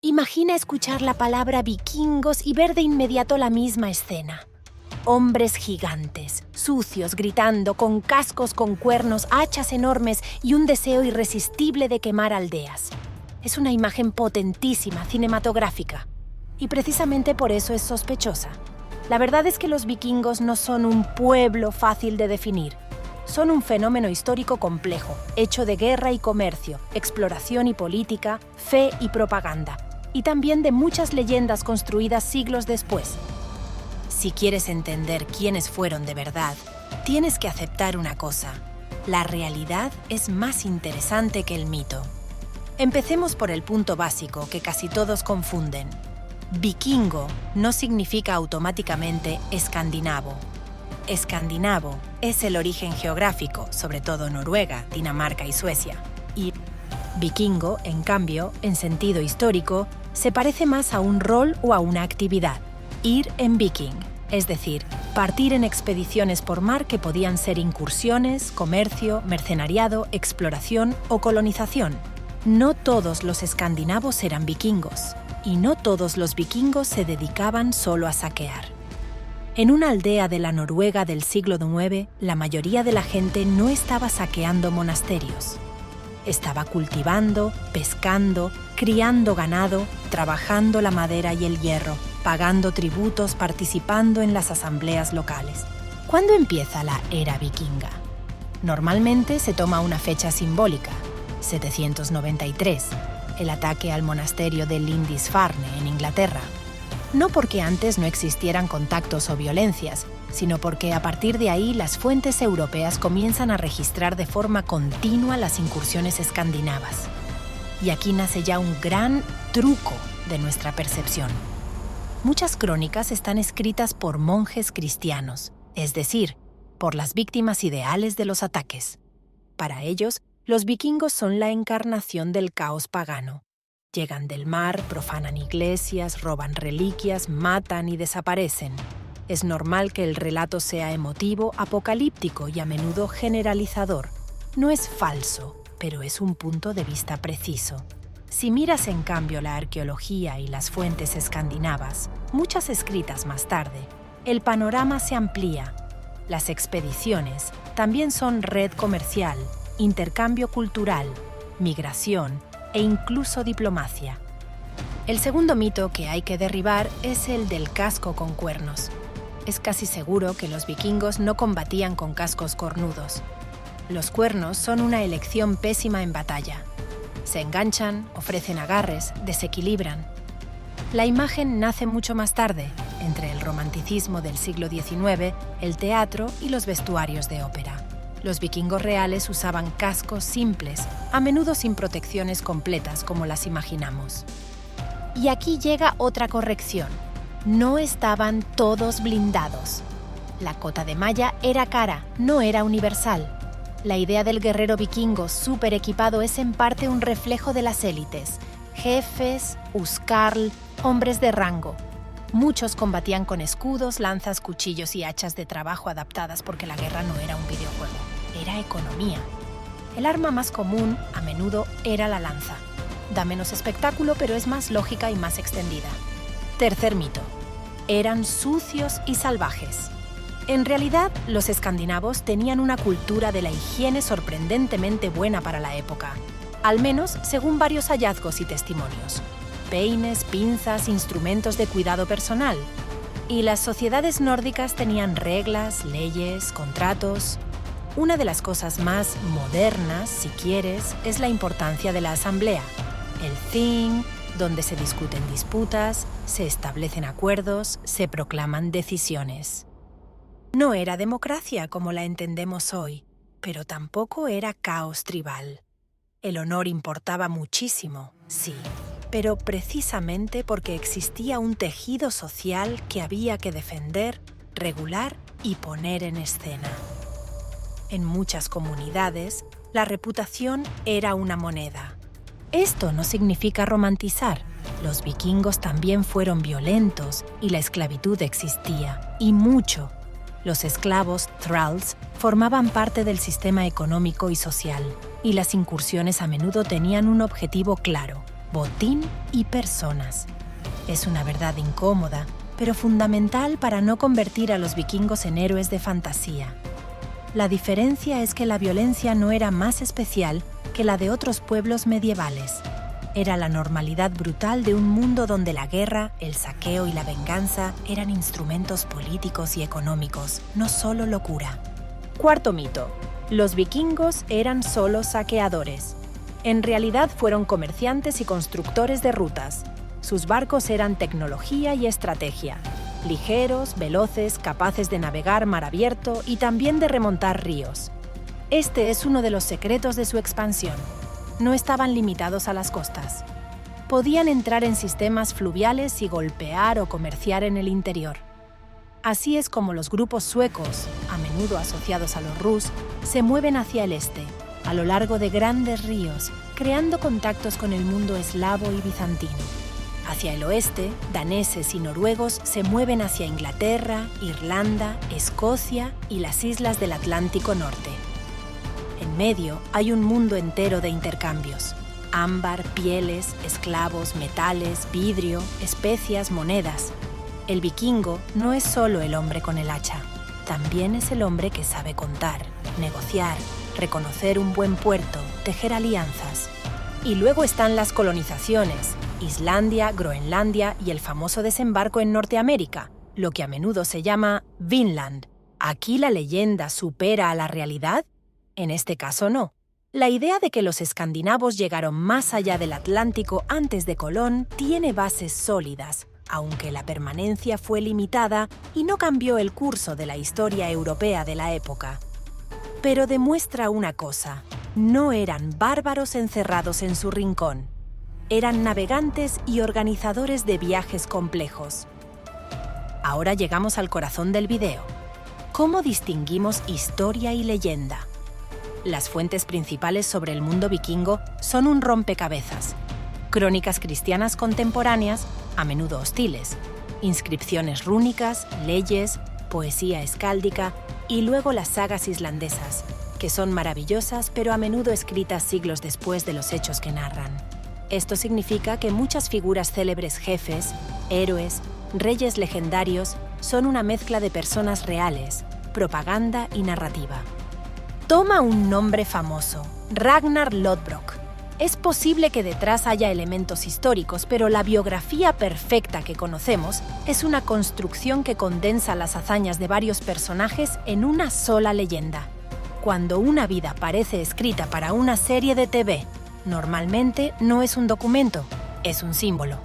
Imagina escuchar la palabra vikingos y ver de inmediato la misma escena. Hombres gigantes, sucios, gritando, con cascos con cuernos, hachas enormes y un deseo irresistible de quemar aldeas. Es una imagen potentísima, cinematográfica. Y precisamente por eso es sospechosa. La verdad es que los vikingos no son un pueblo fácil de definir. Son un fenómeno histórico complejo, hecho de guerra y comercio, exploración y política, fe y propaganda, y también de muchas leyendas construidas siglos después. Si quieres entender quiénes fueron de verdad, tienes que aceptar una cosa: la realidad es más interesante que el mito. Empecemos por el punto básico que casi todos confunden. Vikingo no significa automáticamente escandinavo. Escandinavo es el origen geográfico, sobre todo Noruega, Dinamarca y Suecia. Y vikingo, en cambio, en sentido histórico, se parece más a un rol o a una actividad. Ir en viking, es decir, partir en expediciones por mar que podían ser incursiones, comercio, mercenariado, exploración o colonización. No todos los escandinavos eran vikingos, y no todos los vikingos se dedicaban solo a saquear. En una aldea de la Noruega del siglo IX, la mayoría de la gente no estaba saqueando monasterios. Estaba cultivando, pescando, criando ganado, trabajando la madera y el hierro, pagando tributos, participando en las asambleas locales. ¿Cuándo empieza la era vikinga? Normalmente se toma una fecha simbólica, 793, el ataque al monasterio de Lindisfarne en Inglaterra. No porque antes no existieran contactos o violencias, sino porque a partir de ahí las fuentes europeas comienzan a registrar de forma continua las incursiones escandinavas. Y aquí nace ya un gran truco de nuestra percepción. Muchas crónicas están escritas por monjes cristianos, es decir, por las víctimas ideales de los ataques. Para ellos, los vikingos son la encarnación del caos pagano. Llegan del mar, profanan iglesias, roban reliquias, matan y desaparecen. Es normal que el relato sea emotivo, apocalíptico y a menudo generalizador. No es falso, pero es un punto de vista preciso. Si miras en cambio la arqueología y las fuentes escandinavas, muchas escritas más tarde, el panorama se amplía. Las expediciones también son red comercial, intercambio cultural, migración e incluso diplomacia. El segundo mito que hay que derribar es el del casco con cuernos. Es casi seguro que los vikingos no combatían con cascos cornudos. Los cuernos son una elección pésima en batalla. Se enganchan, ofrecen agarres, desequilibran. La imagen nace mucho más tarde, entre el romanticismo del siglo XIX, el teatro y los vestuarios de ópera. Los vikingos reales usaban cascos simples, a menudo sin protecciones completas como las imaginamos. Y aquí llega otra corrección. No estaban todos blindados. La cota de malla era cara, no era universal. La idea del guerrero vikingo súper equipado es en parte un reflejo de las élites, jefes, huskarl, hombres de rango. Muchos combatían con escudos, lanzas, cuchillos y hachas de trabajo adaptadas porque la guerra no era un videojuego, era economía. El arma más común, a menudo, era la lanza. Da menos espectáculo, pero es más lógica y más extendida. Tercer mito. Eran sucios y salvajes. En realidad, los escandinavos tenían una cultura de la higiene sorprendentemente buena para la época, al menos según varios hallazgos y testimonios. Peines, pinzas, instrumentos de cuidado personal. Y las sociedades nórdicas tenían reglas, leyes, contratos. Una de las cosas más modernas, si quieres, es la importancia de la asamblea. El Thing, donde se discuten disputas, se establecen acuerdos, se proclaman decisiones. No era democracia como la entendemos hoy, pero tampoco era caos tribal. El honor importaba muchísimo, sí, pero precisamente porque existía un tejido social que había que defender, regular y poner en escena. En muchas comunidades, la reputación era una moneda. Esto no significa romantizar. Los vikingos también fueron violentos y la esclavitud existía, y mucho. Los esclavos, thralls, formaban parte del sistema económico y social, y las incursiones a menudo tenían un objetivo claro: botín y personas. Es una verdad incómoda, pero fundamental para no convertir a los vikingos en héroes de fantasía. La diferencia es que la violencia no era más especial que la de otros pueblos medievales. Era la normalidad brutal de un mundo donde la guerra, el saqueo y la venganza eran instrumentos políticos y económicos, no solo locura. Cuarto mito: los vikingos eran solo saqueadores. En realidad fueron comerciantes y constructores de rutas. Sus barcos eran tecnología y estrategia. Ligeros, veloces, capaces de navegar mar abierto y también de remontar ríos. Este es uno de los secretos de su expansión. No estaban limitados a las costas. Podían entrar en sistemas fluviales y golpear o comerciar en el interior. Así es como los grupos suecos, a menudo asociados a los Rus, se mueven hacia el este, a lo largo de grandes ríos, creando contactos con el mundo eslavo y bizantino. Hacia el oeste, daneses y noruegos se mueven hacia Inglaterra, Irlanda, Escocia y las islas del Atlántico Norte. En medio hay un mundo entero de intercambios: ámbar, pieles, esclavos, metales, vidrio, especias, monedas. El vikingo no es solo el hombre con el hacha, también es el hombre que sabe contar, negociar, reconocer un buen puerto, tejer alianzas. Y luego están las colonizaciones: Islandia, Groenlandia y el famoso desembarco en Norteamérica, lo que a menudo se llama Vinland. ¿Aquí la leyenda supera a la realidad? En este caso no. La idea de que los escandinavos llegaron más allá del Atlántico antes de Colón tiene bases sólidas, aunque la permanencia fue limitada y no cambió el curso de la historia europea de la época. Pero demuestra una cosa: no eran bárbaros encerrados en su rincón. Eran navegantes y organizadores de viajes complejos. Ahora llegamos al corazón del video. ¿Cómo distinguimos historia y leyenda? Las fuentes principales sobre el mundo vikingo son un rompecabezas: crónicas cristianas contemporáneas, a menudo hostiles, inscripciones rúnicas, leyes, poesía escáldica y luego las sagas islandesas, que son maravillosas pero a menudo escritas siglos después de los hechos que narran. Esto significa que muchas figuras célebres, jefes, héroes, reyes legendarios, son una mezcla de personas reales, propaganda y narrativa. Toma un nombre famoso: Ragnar Lodbrok. Es posible que detrás haya elementos históricos, pero la biografía perfecta que conocemos es una construcción que condensa las hazañas de varios personajes en una sola leyenda. Cuando una vida parece escrita para una serie de TV, normalmente no es un documento, es un símbolo.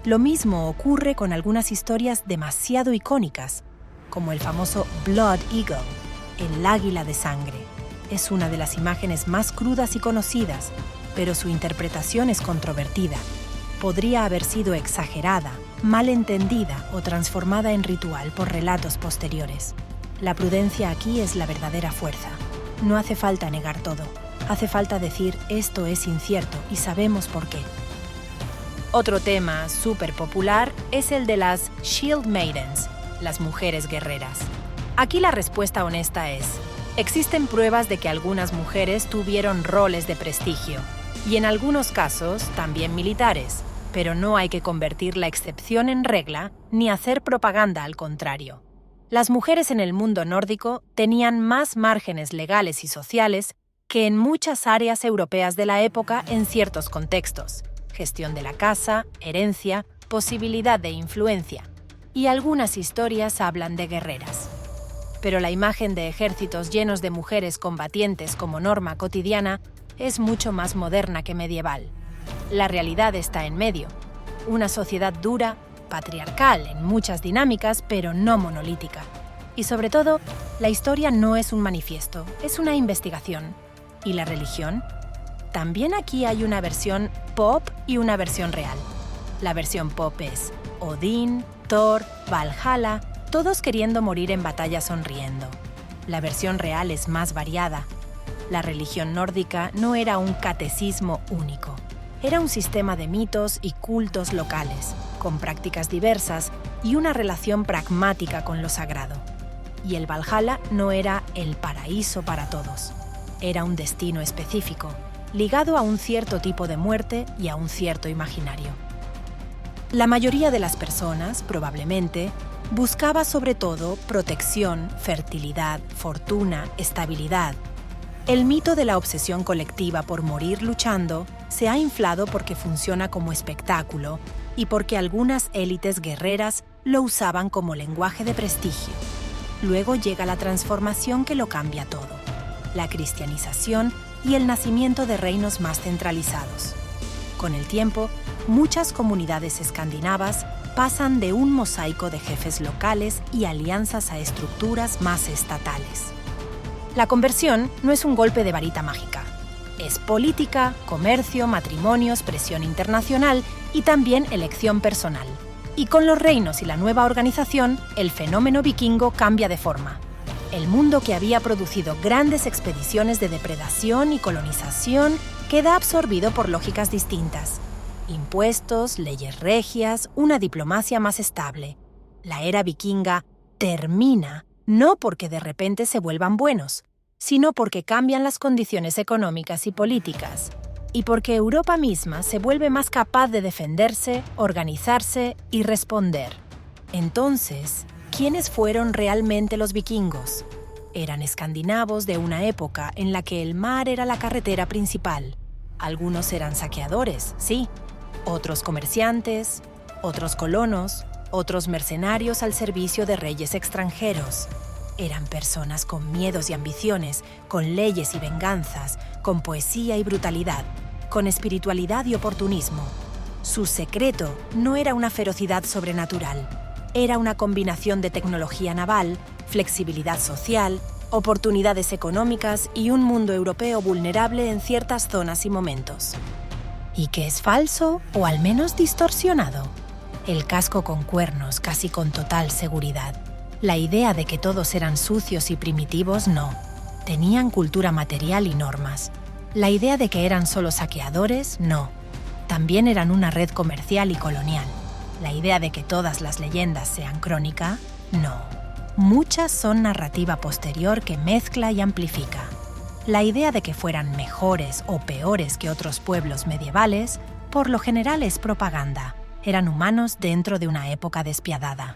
Lo mismo ocurre con algunas historias demasiado icónicas, como el famoso Blood Eagle, el águila de sangre. Es una de las imágenes más crudas y conocidas, pero su interpretación es controvertida. Podría haber sido exagerada, mal entendida o transformada en ritual por relatos posteriores. La prudencia aquí es la verdadera fuerza. No hace falta negar todo. Hace falta decir: esto es incierto y sabemos por qué. Otro tema súper popular es el de las Shield Maidens, las mujeres guerreras. Aquí la respuesta honesta es: existen pruebas de que algunas mujeres tuvieron roles de prestigio, y en algunos casos también militares, pero no hay que convertir la excepción en regla ni hacer propaganda al contrario. Las mujeres en el mundo nórdico tenían más márgenes legales y sociales que en muchas áreas europeas de la época en ciertos contextos: gestión de la casa, herencia, posibilidad de influencia, y algunas historias hablan de guerreras. Pero la imagen de ejércitos llenos de mujeres combatientes como norma cotidiana es mucho más moderna que medieval. La realidad está en medio: una sociedad dura, patriarcal en muchas dinámicas, pero no monolítica. Y sobre todo, la historia no es un manifiesto, es una investigación. ¿Y la religión? También aquí hay una versión pop y una versión real. La versión pop es Odín, Thor, Valhalla, todos queriendo morir en batalla sonriendo. La versión real es más variada. La religión nórdica no era un catecismo único. Era un sistema de mitos y cultos locales, con prácticas diversas y una relación pragmática con lo sagrado. Y el Valhalla no era el paraíso para todos. Era un destino específico, ligado a un cierto tipo de muerte y a un cierto imaginario. La mayoría de las personas, probablemente, buscaba sobre todo protección, fertilidad, fortuna, estabilidad. El mito de la obsesión colectiva por morir luchando se ha inflado porque funciona como espectáculo y porque algunas élites guerreras lo usaban como lenguaje de prestigio. Luego llega la transformación que lo cambia todo: la cristianización y el nacimiento de reinos más centralizados. Con el tiempo, muchas comunidades escandinavas pasan de un mosaico de jefes locales y alianzas a estructuras más estatales. La conversión no es un golpe de varita mágica. Es política, comercio, matrimonios, presión internacional y también elección personal. Y con los reinos y la nueva organización, el fenómeno vikingo cambia de forma. El mundo que había producido grandes expediciones de depredación y colonización queda absorbido por lógicas distintas. Impuestos, leyes regias, una diplomacia más estable. La era vikinga termina no porque de repente se vuelvan buenos, sino porque cambian las condiciones económicas y políticas, y porque Europa misma se vuelve más capaz de defenderse, organizarse y responder. Entonces, ¿quiénes fueron realmente los vikingos? Eran escandinavos de una época en la que el mar era la carretera principal. Algunos eran saqueadores, sí. Otros comerciantes, otros colonos, otros mercenarios al servicio de reyes extranjeros. Eran personas con miedos y ambiciones, con leyes y venganzas, con poesía y brutalidad, con espiritualidad y oportunismo. Su secreto no era una ferocidad sobrenatural, era una combinación de tecnología naval, flexibilidad social, oportunidades económicas y un mundo europeo vulnerable en ciertas zonas y momentos. ¿Y qué es falso o al menos distorsionado? El casco con cuernos, casi con total seguridad. La idea de que todos eran sucios y primitivos, no. Tenían cultura material y normas. La idea de que eran solo saqueadores, no. También eran una red comercial y colonial. La idea de que todas las leyendas sean crónica, no. Muchas son narrativa posterior que mezcla y amplifica. La idea de que fueran mejores o peores que otros pueblos medievales, por lo general es propaganda. Eran humanos dentro de una época despiadada.